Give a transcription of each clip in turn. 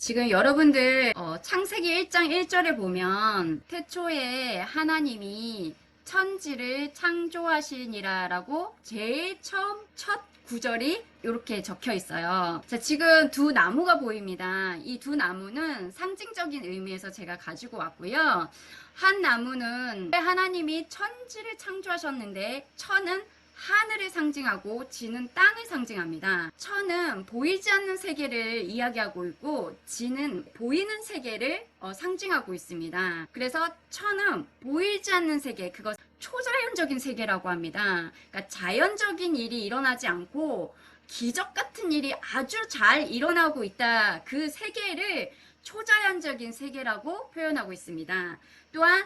지금 여러분들 창세기 1장 1절에 보면 태초에 하나님이 천지를 창조하시니라라고 제일 처음 첫 구절이 이렇게 적혀 있어요. 자, 지금 두 나무가 보입니다. 이 두 나무는 상징적인 의미에서 제가 가지고 왔고요. 한 나무는 하나님이 천지를 창조하셨는데 천은 하늘을 상징하고 지는 땅을 상징합니다. 천은 보이지 않는 세계를 이야기하고 있고 지는 보이는 세계를 상징하고 있습니다. 그래서 천은 보이지 않는 세계, 그것 초자연적인 세계라고 합니다. 그러니까 자연적인 일이 일어나지 않고 기적 같은 일이 아주 잘 일어나고 있다. 그 세계를 초자연적인 세계라고 표현하고 있습니다. 또한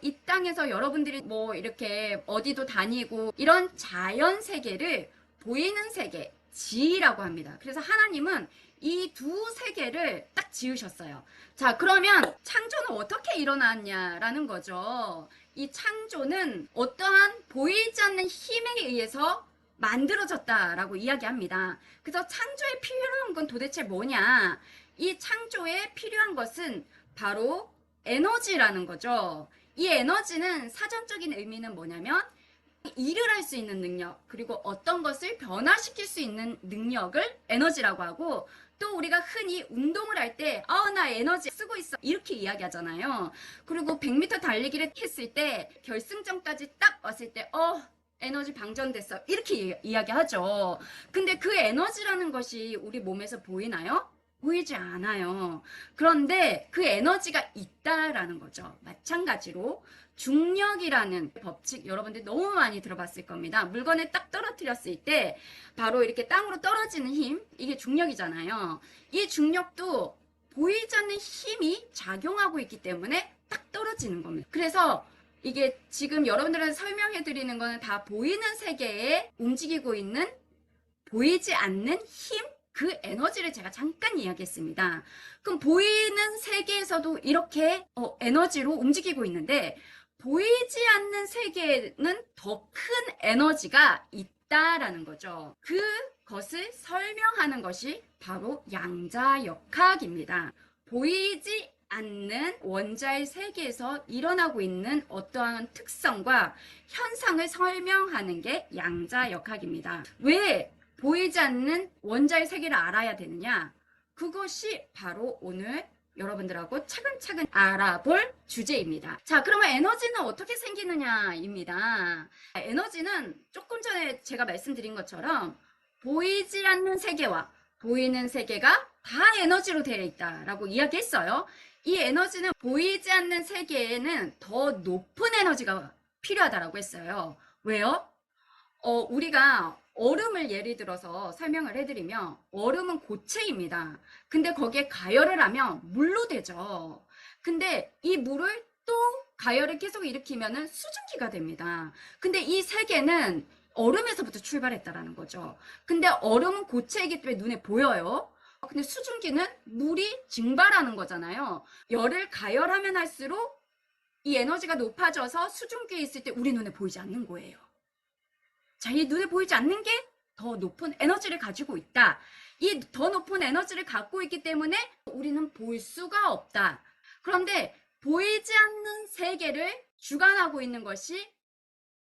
이 땅에서 여러분들이 뭐 이렇게 어디도 다니고 이런 자연 세계를 보이는 세계, 지이라고 합니다. 그래서 하나님은 이 두 세계를 딱 지으셨어요. 자, 그러면 창조는 어떻게 일어났냐라는 거죠. 이 창조는 어떠한 보이지 않는 힘에 의해서 만들어졌다라고 이야기합니다. 그래서 창조에 필요한 건 도대체 뭐냐? 이 창조에 필요한 것은 바로 에너지라는 거죠. 이 에너지는 사전적인 의미는 뭐냐면 일을 할 수 있는 능력, 그리고 어떤 것을 변화시킬 수 있는 능력을 에너지라고 하고, 또 우리가 흔히 운동을 할 때, 나 에너지 쓰고 있어. 이렇게 이야기하잖아요. 그리고 100m 달리기를 했을 때, 결승점까지 딱 왔을 때, 에너지 방전됐어. 이렇게 이야기하죠. 근데 그 에너지라는 것이 우리 몸에서 보이나요? 보이지 않아요. 그런데 그 에너지가 있다라는 거죠. 마찬가지로 중력이라는 법칙 여러분들 너무 많이 들어봤을 겁니다. 물건을 딱 떨어뜨렸을 때 바로 이렇게 땅으로 떨어지는 힘, 이게 중력이잖아요. 이 중력도 보이지 않는 힘이 작용하고 있기 때문에 딱 떨어지는 겁니다. 그래서 이게 지금 여러분들한테 설명해 드리는 거는 다 보이는 세계에 움직이고 있는 보이지 않는 힘, 그 에너지를 제가 잠깐 이야기했습니다. 그럼 보이는 세계에서도 이렇게 에너지로 움직이고 있는데 보이지 않는 세계에는 더 큰 에너지가 있다라는 거죠. 그것을 설명하는 것이 바로 양자역학입니다. 보이지 않는 원자의 세계에서 일어나고 있는 어떠한 특성과 현상을 설명하는 게 양자역학입니다. 왜 보이지 않는 원자의 세계를 알아야 되느냐? 그것이 바로 오늘 여러분들하고 차근차근 알아볼 주제입니다. 자, 그러면 에너지는 어떻게 생기느냐입니다. 에너지는 조금 전에 제가 말씀드린 것처럼 보이지 않는 세계와 보이는 세계가 다 에너지로 되어 있다라고 이야기했어요. 이 에너지는 보이지 않는 세계에는 더 높은 에너지가 필요하다라고 했어요. 왜요? 우리가 얼음을 예를 들어서 설명을 해드리면 얼음은 고체입니다. 근데 거기에 가열을 하면 물로 되죠. 근데 이 물을 또 가열을 계속 일으키면은 수증기가 됩니다. 근데 이 세계는 얼음에서부터 출발했다라는 거죠. 근데 얼음은 고체이기 때문에 눈에 보여요. 근데 수증기는 물이 증발하는 거잖아요. 열을 가열하면 할수록 이 에너지가 높아져서 수증기에 있을 때 우리 눈에 보이지 않는 거예요. 자, 이 눈에 보이지 않는 게 더 높은 에너지를 가지고 있다. 이 더 높은 에너지를 갖고 있기 때문에 우리는 볼 수가 없다. 그런데 보이지 않는 세계를 주관하고 있는 것이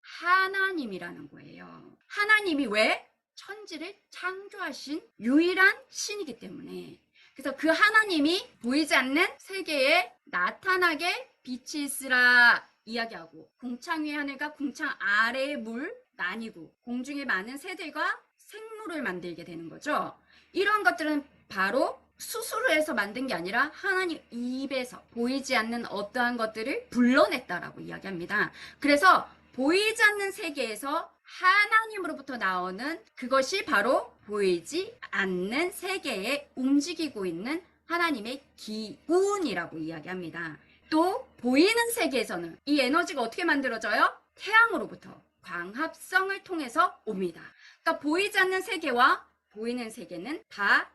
하나님이라는 거예요. 하나님이 왜? 천지를 창조하신 유일한 신이기 때문에. 그래서 그 하나님이 보이지 않는 세계에 나타나게 빛이 있으라 이야기하고, 궁창 위의 하늘과 궁창 아래의 물 나뉘고 공중에 많은 새들과 생물을 만들게 되는 거죠. 이런 것들은 바로 스스로 해서 만든 게 아니라 하나님 입에서 보이지 않는 어떠한 것들을 불러냈다라고 이야기합니다. 그래서 보이지 않는 세계에서 하나님으로부터 나오는 그것이 바로 보이지 않는 세계에 움직이고 있는 하나님의 기운이라고 이야기합니다. 또 보이는 세계에서는 이 에너지가 어떻게 만들어져요? 태양으로부터 광합성을 통해서 옵니다. 그러니까 보이지 않는 세계와 보이는 세계는 다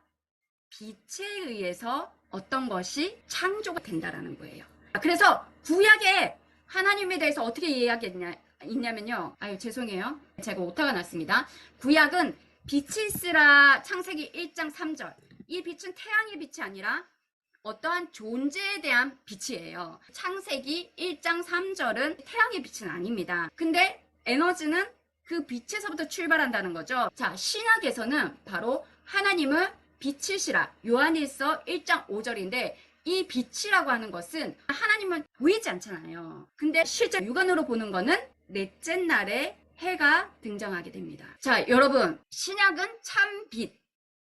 빛에 의해서 어떤 것이 창조가 된다라는 거예요. 그래서 구약에 하나님에 대해서 어떻게 있냐면요. 죄송해요. 제가 오타가 났습니다. 구약은 빛이 있으라 창세기 1장 3절. 이 빛은 태양의 빛이 아니라 어떠한 존재에 대한 빛이에요. 창세기 1장 3절은 태양의 빛은 아닙니다. 근데 에너지는 그 빛에서부터 출발한다는 거죠. 자, 신약에서는 바로 하나님은 빛이시라. 요한일서 1장 5절인데 이 빛이라고 하는 것은 하나님은 보이지 않잖아요. 근데 실제 육안으로 보는 거는 넷째 날에 해가 등장하게 됩니다. 자, 여러분, 신약은 참빛,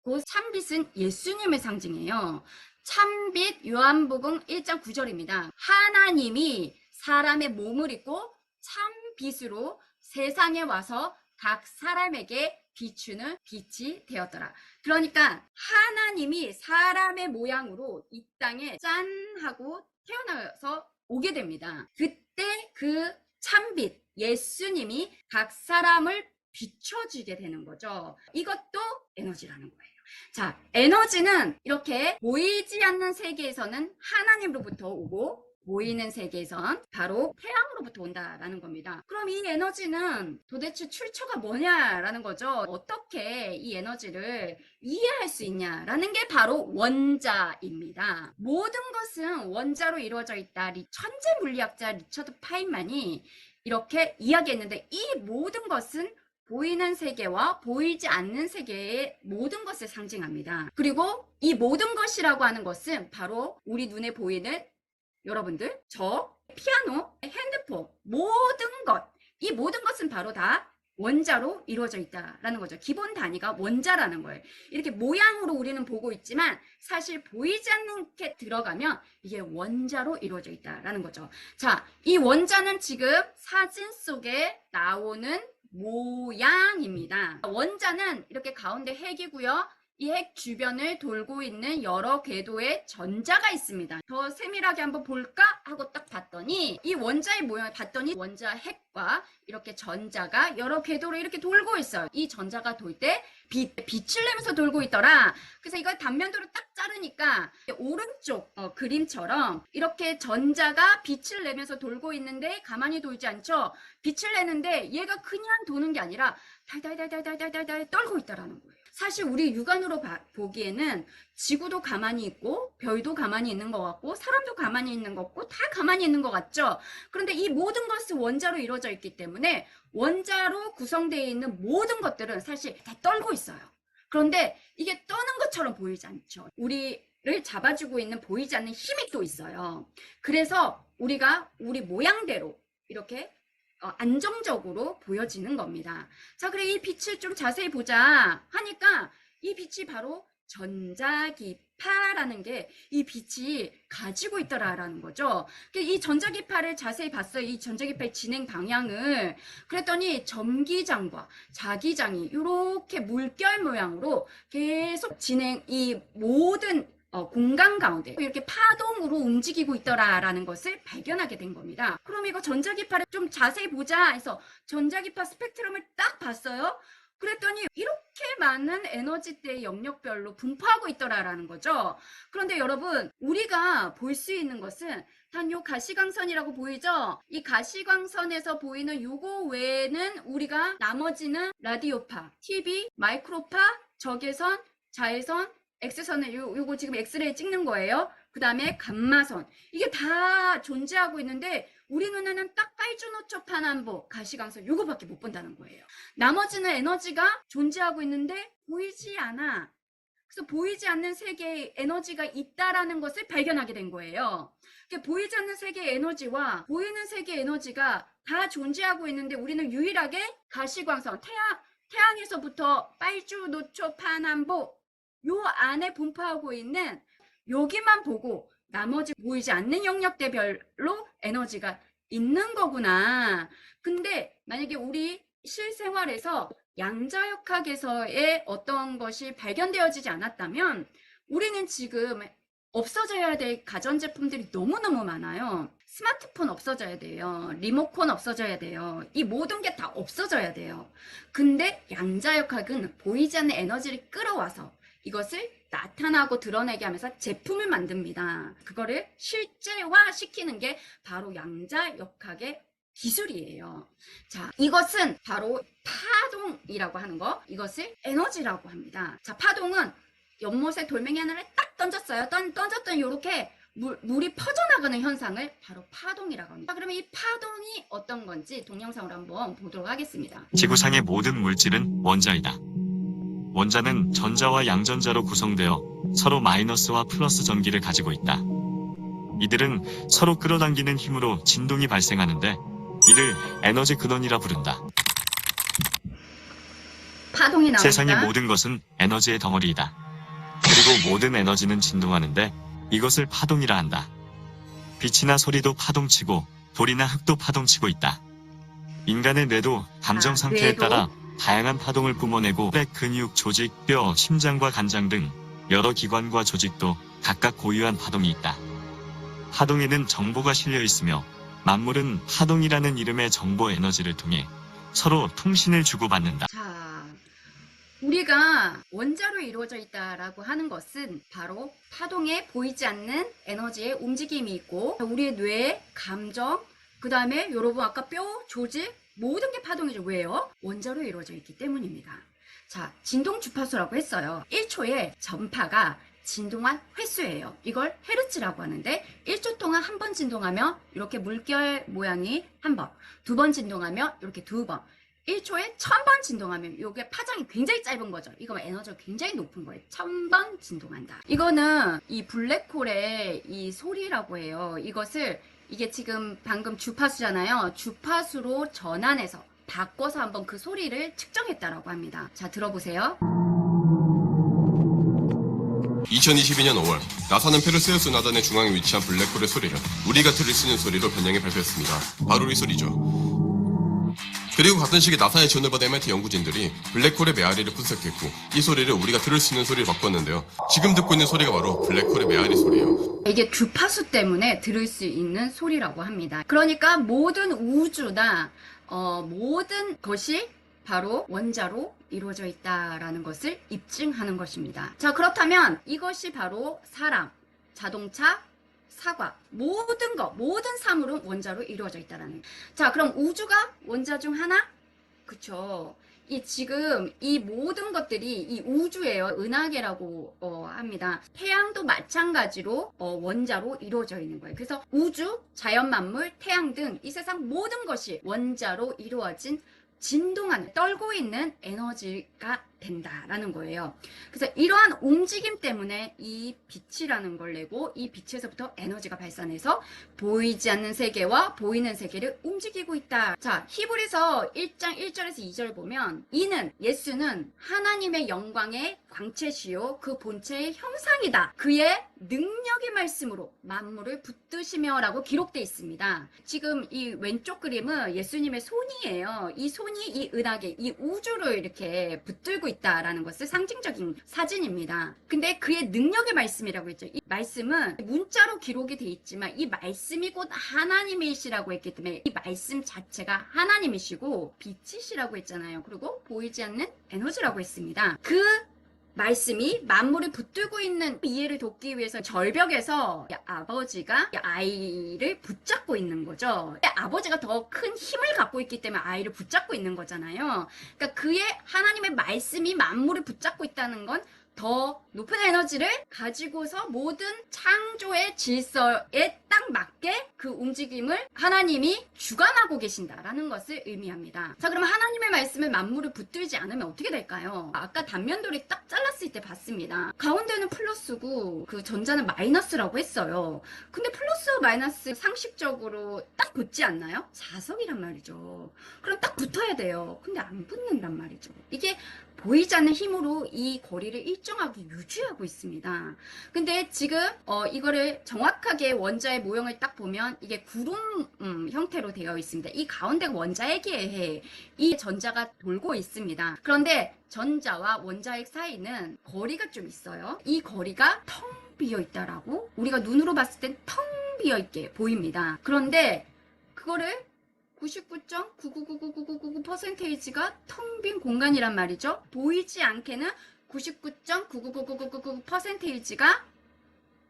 그 참빛은 예수님의 상징이에요. 참빛, 요한복음 1장 9절입니다. 하나님이 사람의 몸을 입고 참빛으로 세상에 와서 각 사람에게 비추는 빛이 되었더라. 그러니까 하나님이 사람의 모양으로 이 땅에 짠 하고 태어나서 오게 됩니다. 그때 그 참빛, 예수님이 각 사람을 비춰주게 되는 거죠. 이것도 에너지라는 거예요. 자, 에너지는 이렇게 보이지 않는 세계에서는 하나님으로부터 오고 보이는 세계에선 바로 태양으로부터 온다라는 겁니다. 그럼 이 에너지는 도대체 출처가 뭐냐라는 거죠. 어떻게 이 에너지를 이해할 수 있냐라는 게 바로 원자입니다. 모든 것은 원자로 이루어져 있다. 천재 물리학자 리처드 파인만이 이렇게 이야기했는데 이 모든 것은 보이는 세계와 보이지 않는 세계의 모든 것을 상징합니다. 그리고 이 모든 것이라고 하는 것은 바로 우리 눈에 보이는 여러분들, 저, 피아노, 핸드폰, 모든 것, 이 모든 것은 바로 다 원자로 이루어져 있다라는 거죠. 기본 단위가 원자라는 거예요. 이렇게 모양으로 우리는 보고 있지만 사실 보이지 않는 게 들어가면 이게 원자로 이루어져 있다라는 거죠. 자, 이 원자는 지금 사진 속에 나오는 모양입니다. 원자는 이렇게 가운데 핵이고요. 이 핵 주변을 돌고 있는 여러 궤도의 전자가 있습니다. 더 세밀하게 한번 볼까 하고 딱 봤더니 이 원자의 모양을 봤더니 원자 핵과 이렇게 전자가 여러 궤도로 이렇게 돌고 있어요. 이 전자가 돌 때 빛을 내면서 돌고 있더라. 그래서 이걸 단면도로 딱 자르니까 오른쪽 그림처럼 이렇게 전자가 빛을 내면서 돌고 있는데 가만히 돌지 않죠. 빛을 내는데 얘가 그냥 도는 게 아니라 달달달달달달달 떨고 있다라는 거예요. 사실 우리 육안으로 보기에는 지구도 가만히 있고 별도 가만히 있는 것 같고 사람도 가만히 있는 것 같고 다 가만히 있는 것 같죠. 그런데 이 모든 것은 원자로 이루어져 있기 때문에 원자로 구성되어 있는 모든 것들은 사실 다 떨고 있어요. 그런데 이게 떠는 것처럼 보이지 않죠. 우리를 잡아주고 있는 보이지 않는 힘이 또 있어요. 그래서 우리가 우리 모양대로 이렇게 안정적으로 보여지는 겁니다. 자, 그래 이 빛을 좀 자세히 보자 하니까 이 빛이 바로 전자기파라는 게 이 빛이 가지고 있더라라는 거죠. 이 전자기파를 자세히 봤어요. 이 전자기파의 진행 방향을. 그랬더니 전기장과 자기장이 이렇게 물결 모양으로 계속 이 모든 공간 가운데 이렇게 파동으로 움직이고 있더라라는 것을 발견하게 된 겁니다. 그럼 이거 전자기파를 좀 자세히 보자 해서 전자기파 스펙트럼을 딱 봤어요. 그랬더니 이렇게 많은 에너지대의 영역별로 분포하고 있더라라는 거죠. 그런데 여러분, 우리가 볼 수 있는 것은 단 요 가시광선이라고 보이죠? 이 가시광선에서 보이는 요거 외에는 우리가 나머지는 라디오파, TV, 마이크로파, 적외선, 자외선, X선을 요거 지금 엑스레이 찍는 거예요. 그 다음에 감마선. 이게 다 존재하고 있는데 우리 눈에는 딱 빨주노초 파남보 가시광선 요거밖에 못 본다는 거예요. 나머지는 에너지가 존재하고 있는데 보이지 않아. 그래서 보이지 않는 세계에 에너지가 있다라는 것을 발견하게 된 거예요. 보이지 않는 세계의 에너지와 보이는 세계의 에너지가 다 존재하고 있는데 우리는 유일하게 가시광선, 태양에서부터 빨주노초 파남보 요 안에 분포하고 있는 여기만 보고 나머지 보이지 않는 영역대별로 에너지가 있는 거구나. 근데 만약에 우리 실생활에서 양자역학에서의 어떤 것이 발견되어지지 않았다면 우리는 지금 없어져야 될 가전제품들이 너무너무 많아요. 스마트폰 없어져야 돼요. 리모컨 없어져야 돼요. 이 모든 게 다 없어져야 돼요. 근데 양자역학은 보이지 않는 에너지를 끌어와서 이것을 나타나고 드러내게 하면서 제품을 만듭니다. 그거를 실제화 시키는 게 바로 양자역학의 기술이에요. 자, 이것은 바로 파동이라고 하는 거, 이것을 에너지라고 합니다. 자, 파동은 연못에 돌멩이 하나를 딱 던졌어요. 던졌더니 이렇게 물이 퍼져나가는 현상을 바로 파동이라고 합니다. 그러면 이 파동이 어떤 건지 동영상으로 한번 보도록 하겠습니다. 지구상의 모든 물질은 원자이다. 원자는 전자와 양전자로 구성되어 서로 마이너스와 플러스 전기를 가지고 있다. 이들은 서로 끌어당기는 힘으로 진동이 발생하는데 이를 에너지 근원이라 부른다. 파동이 나옵니다. 세상의 모든 것은 에너지의 덩어리이다. 그리고 모든 에너지는 진동하는데 이것을 파동이라 한다. 빛이나 소리도 파동치고 돌이나 흙도 파동치고 있다. 인간의 뇌도 감정 상태에 따라 다양한 파동을 뿜어내고 뼈, 근육, 조직, 뼈, 심장과 간장 등 여러 기관과 조직도 각각 고유한 파동이 있다. 파동에는 정보가 실려 있으며 만물은 파동이라는 이름의 정보 에너지를 통해 서로 통신을 주고받는다. 자, 우리가 원자로 이루어져 있다라고 하는 것은 바로 파동에 보이지 않는 에너지의 움직임이 있고 우리의 뇌, 감정, 그 다음에 여러분 아까 뼈, 조직 모든 게 파동이죠. 왜요? 원자로 이루어져 있기 때문입니다. 자, 진동 주파수라고 했어요. 1초에 전파가 진동한 횟수예요. 이걸 헤르츠라고 하는데 1초 동안 한 번 진동하면 이렇게 물결 모양이 한 번, 두 번 진동하면 이렇게 두 번, 1초에 1000번 진동하면 이게 파장이 굉장히 짧은 거죠. 이거 에너지가 굉장히 높은 거예요. 1000번 진동한다. 이거는 이 블랙홀의 이 소리라고 해요. 이게 지금 방금 주파수잖아요. 주파수로 전환해서 바꿔서 한번 그 소리를 측정했다라고 합니다. 자, 들어보세요. 2022년 5월 나사는 페르세우스 나단의 중앙에 위치한 블랙홀의 소리를 우리가 들을 수 있는 소리로 변형해 발표했습니다. 바로 이 소리죠. 그리고 같은 시기에 나사의 지원을 받은 MIT 연구진들이 블랙홀의 메아리를 분석했고 이 소리를 우리가 들을 수 있는 소리로 바꿨는데요. 지금 듣고 있는 소리가 바로 블랙홀의 메아리 소리예요. 이게 주파수 때문에 들을 수 있는 소리라고 합니다. 그러니까 모든 우주나 모든 것이 바로 원자로 이루어져 있다라는 것을 입증하는 것입니다. 자, 그렇다면 이것이 바로 사람, 자동차, 사과, 모든 사물은 원자로 이루어져 있다라는 거예요. 자, 그럼 우주가 원자 중 하나? 그쵸. 지금 이 모든 것들이 이 우주예요. 은하계라고 합니다. 태양도 마찬가지로 원자로 이루어져 있는 거예요. 그래서 우주, 자연 만물, 태양 등 이 세상 모든 것이 원자로 이루어진 진동하는, 떨고 있는 에너지가 된다라는 거예요. 그래서 이러한 움직임 때문에 이 빛이라는 걸 내고 이 빛에서부터 에너지가 발산해서 보이지 않는 세계와 보이는 세계를 움직이고 있다. 자, 히브리서 1장 1절에서 2절 보면 이는 예수는 하나님의 영광의 광채시요 그 본체의 형상이다. 그의 능력의 말씀으로 만물을 붙드시며 라고 기록되어 있습니다. 지금 이 왼쪽 그림은 예수님의 손이에요. 이 손이 이 은하계, 이 우주를 이렇게 붙들고 있다라는 것을 상징적인 사진입니다. 근데 그의 능력의 말씀이라고 했죠. 이 말씀은 문자로 기록이 돼 있지만 이 말씀이 곧 하나님이시라고 했기 때문에 이 말씀 자체가 하나님이시고 빛이시라고 했잖아요. 그리고 보이지 않는 에너지라고 했습니다. 그 말씀이 만물을 붙들고 있는 이해를 돕기 위해서 절벽에서 아버지가 아이를 붙잡고 있는 거죠. 아버지가 더 큰 힘을 갖고 있기 때문에 아이를 붙잡고 있는 거잖아요. 그러니까 그의 하나님의 말씀이 만물을 붙잡고 있다는 건 더 높은 에너지를 가지고서 모든 창조의 질서에 딱 맞게 그 움직임을 하나님이 주관하고 계신다라는 것을 의미합니다. 자, 그럼 하나님의 말씀을 만물을 붙들지 않으면 어떻게 될까요? 아까 단면도리 딱 잘랐을 때 봤습니다. 가운데는 플러스고 그 전자는 마이너스라고 했어요. 근데 플러스 마이너스 상식적으로 딱 붙지 않나요? 자석이란 말이죠. 그럼 딱 붙어야 돼요. 근데 안 붙는단 말이죠. 이게 보이지 않는 힘으로 이 거리를 일정하게 유지하고 있습니다. 근데 지금 이거를 정확하게 원자의 모형을 딱 보면 이게 구름 형태로 되어 있습니다. 이 가운데가 원자핵이에요. 이 전자가 돌고 있습니다. 그런데 전자와 원자핵 사이는 거리가 좀 있어요. 이 거리가 텅 비어 있다라고 우리가 눈으로 봤을 땐 텅 비어 있게 보입니다. 그런데 그거를 99.9999999%가 텅 빈 공간이란 말이죠. 보이지 않게는 99.9999999%가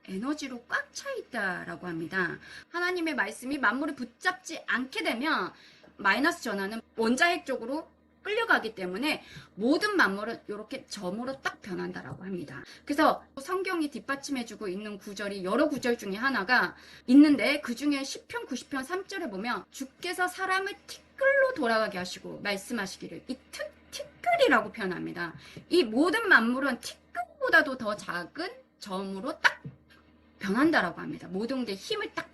에너지로 꽉 차 있다라고 합니다. 하나님의 말씀이 만물을 붙잡지 않게 되면 마이너스 전하는 원자핵 쪽으로 끌려가기 때문에 모든 만물은 이렇게 점으로 딱 변한다라고 합니다. 그래서 성경이 뒷받침해주고 있는 구절이 여러 구절 중에 하나가 있는데 그 중에 시편 90편 3절에 보면 주께서 사람을 티끌로 돌아가게 하시고 말씀하시기를 이 티끌이라고 표현합니다. 이 모든 만물은 티끌보다도 더 작은 점으로 딱 변한다라고 합니다. 모든 게 힘을 딱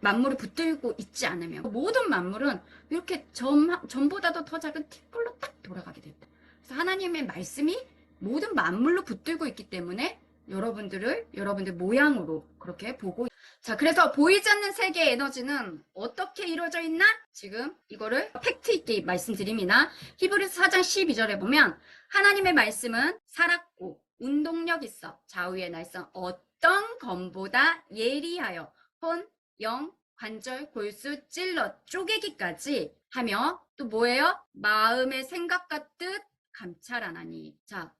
만물을 붙들고 있지 않으면 모든 만물은 이렇게 점보다도 더 작은 티끌로 딱 돌아가게 된다. 그래서 하나님의 말씀이 모든 만물로 붙들고 있기 때문에 여러분들 모양으로 그렇게 보고. 자, 그래서 보이지 않는 세계의 에너지는 어떻게 이루어져 있나? 지금 이거를 팩트 있게 말씀드립니다. 히브리서 4장 12절에 보면 하나님의 말씀은 살았고 운동력 있어 좌우의 날선 어떤 검보다 예리하여 혼, 영, 관절, 골수, 찔러 쪼개기까지 하며 또 뭐예요? 마음의 생각과 뜻 감찰하나니. 자,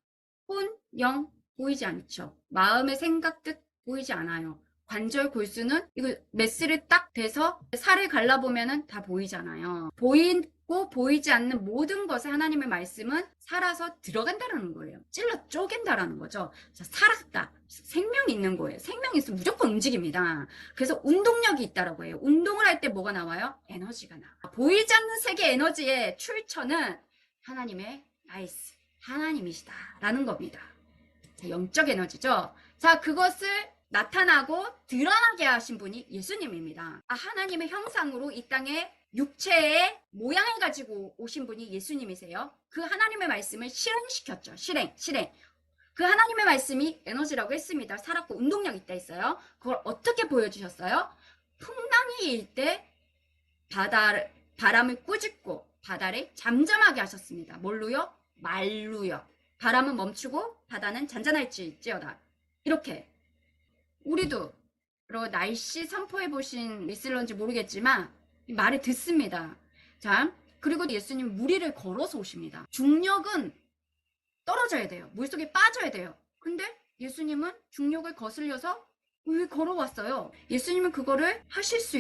혼, 영 보이지 않죠? 마음의 생각, 뜻 보이지 않아요. 관절, 골수는 이거 메스를 딱 대서 살을 갈라보면은 다 보이잖아요. 보이고 보이지 않는 모든 것에 하나님의 말씀은 살아서 들어간다는 거예요. 찔러 쪼갠다라는 거죠. 자, 살았다. 생명이 있는 거예요. 생명이 있으면 무조건 움직입니다. 그래서 운동력이 있다라고 해요. 운동을 할 때 뭐가 나와요? 에너지가 나와. 보이지 않는 세계 에너지의 출처는 하나님의 말씀, 하나님이시다라는 겁니다. 자, 영적 에너지죠. 자, 그것을 나타나고 드러나게 하신 분이 예수님입니다. 하나님의 형상으로 이 땅에 육체의 모양을 가지고 오신 분이 예수님이세요. 그 하나님의 말씀을 실행시켰죠. 실행. 그 하나님의 말씀이 에너지라고 했습니다. 살았고 운동력 있다 했어요. 그걸 어떻게 보여주셨어요? 풍랑이 일 때 바람을 꾸짖고 바다를 잠잠하게 하셨습니다. 뭘로요? 말로요. 바람은 멈추고 바다는 잔잔할지어다. 이렇게 우리도 날씨 선포해 보신 있을런지 모르겠지만 말을 듣습니다. 자, 그리고 예수님 물 위를 걸어서 오십니다. 중력은 떨어져야 돼요. 물속에 빠져야 돼요. 근데 예수님은 중력을 거슬려서 왜 걸어왔어요? 예수님은 그거를 하실 수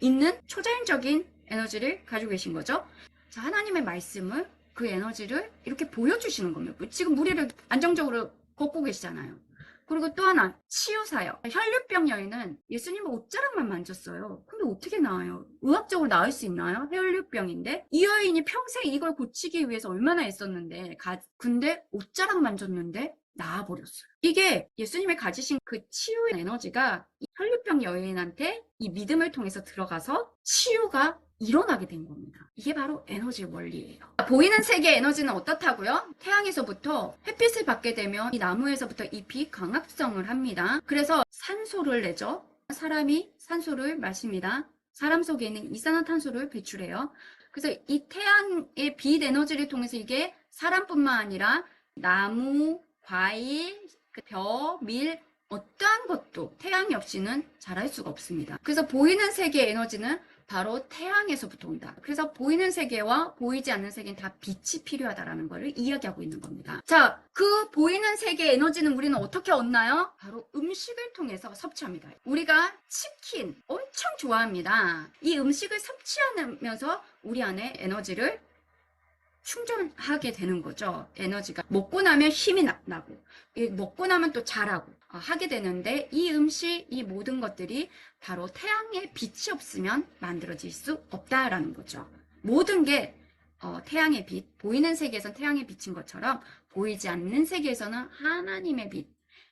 있는 초자연적인 에너지를 가지고 계신 거죠. 자, 하나님의 말씀을 그 에너지를 이렇게 보여주시는 겁니다. 지금 물 위를 안정적으로 걷고 계시잖아요. 그리고 또 하나, 치유사요. 혈류병 여인은 예수님의 옷자락만 만졌어요. 근데 어떻게 나아요? 의학적으로 나을 수 있나요? 혈류병인데 이 여인이 평생 이걸 고치기 위해서 얼마나 애썼는데 근데 옷자락 만졌는데 나아버렸어요. 이게 예수님이 가지신 그 치유의 에너지가 이 혈류병 여인한테 이 믿음을 통해서 들어가서 치유가 일어나게 된 겁니다. 이게 바로 에너지의 원리예요. 보이는 세계의 에너지는 어떻다고요? 태양에서부터 햇빛을 받게 되면 이 나무에서부터 잎이 광합성을 합니다. 그래서 산소를 내죠. 사람이 산소를 마십니다. 사람 속에 있는 이산화탄소를 배출해요. 그래서 이 태양의 빛 에너지를 통해서 이게 사람뿐만 아니라 나무, 과일, 벼, 밀 어떠한 것도 태양이 없이는 자랄 수가 없습니다. 그래서 보이는 세계의 에너지는 바로 태양에서부터 온다. 그래서 보이는 세계와 보이지 않는 세계는 다 빛이 필요하다라는 것을 이야기하고 있는 겁니다. 자, 그 보이는 세계의 에너지는 우리는 어떻게 얻나요? 바로 음식을 통해서 섭취합니다. 우리가 치킨 엄청 좋아합니다. 이 음식을 섭취하면서 우리 안에 에너지를 충전하게 되는 거죠. 에너지가 먹고 나면 힘이 나고 먹고 나면 또 잘하고 하게 되는데 이 음식, 이 모든 것들이 바로 태양의 빛이 없으면 만들어질 수 없다라는 거죠. 모든 게 태양의 빛, 보이는 세계에서는 태양의 빛인 것처럼 보이지 않는 세계에서는 하나님의 빛.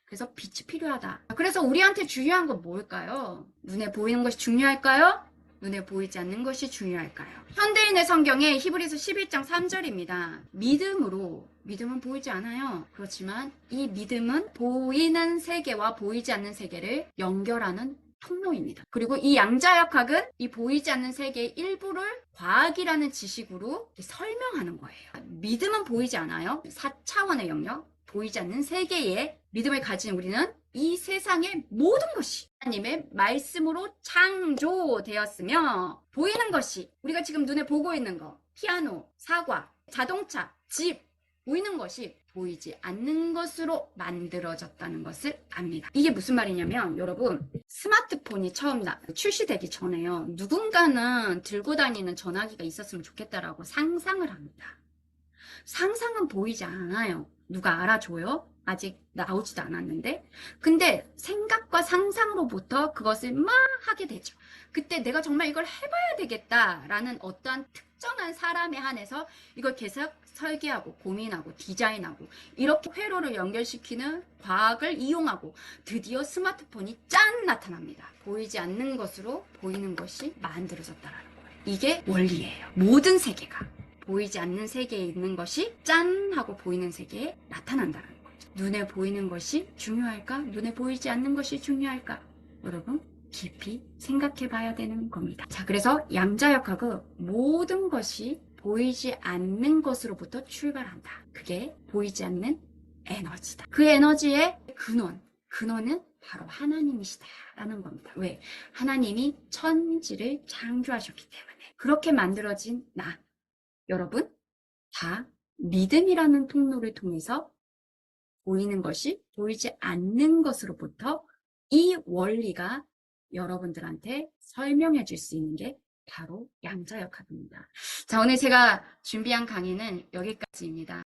그래서 빛이 필요하다. 그래서 우리한테 중요한 건 뭘까요? 눈에 보이는 것이 중요할까요? 눈에 보이지 않는 것이 중요할까요? 현대인의 성경에 히브리서 11장 3절입니다. 믿음은 보이지 않아요. 그렇지만 이 믿음은 보이는 세계와 보이지 않는 세계를 연결하는 통로입니다. 그리고 이 양자역학은 이 보이지 않는 세계의 일부를 과학이라는 지식으로 설명하는 거예요. 믿음은 보이지 않아요. 4차원의 영역, 보이지 않는 세계에 믿음을 가진 우리는 이 세상의 모든 것이 하나님의 말씀으로 창조되었으며 보이는 것이 우리가 지금 눈에 보고 있는 거, 피아노, 사과, 자동차, 집, 보이는 것이 보이지 않는 것으로 만들어졌다는 것을 압니다. 이게 무슨 말이냐면 여러분 스마트폰이 처음 출시되기 전에요. 누군가는 들고 다니는 전화기가 있었으면 좋겠다라고 상상을 합니다. 상상은 보이지 않아요. 누가 알아줘요? 아직 나오지도 않았는데. 근데 생각과 상상으로부터 그것을 막 하게 되죠. 그때 내가 정말 이걸 해봐야 되겠다라는 어떠한 특정한 사람에 한해서 이걸 계속 설계하고 고민하고 디자인하고 이렇게 회로를 연결시키는 과학을 이용하고 드디어 스마트폰이 짠 나타납니다. 보이지 않는 것으로 보이는 것이 만들어졌다라는 거예요. 이게 원리예요. 모든 세계가 보이지 않는 세계에 있는 것이 짠 하고 보이는 세계에 나타난다는 거죠. 눈에 보이는 것이 중요할까? 눈에 보이지 않는 것이 중요할까? 여러분 깊이 생각해 봐야 되는 겁니다. 자, 그래서 양자역학은 모든 것이 보이지 않는 것으로부터 출발한다. 그게 보이지 않는 에너지다. 그 에너지의 근원은 바로 하나님이시다라는 겁니다. 왜? 하나님이 천지를 창조하셨기 때문에. 그렇게 만들어진 나, 여러분, 다 믿음이라는 통로를 통해서 보이는 것이 보이지 않는 것으로부터 이 원리가 여러분들한테 설명해 줄 수 있는 게 바로 양자역학입니다. 자, 오늘 제가 준비한 강의는 여기까지입니다.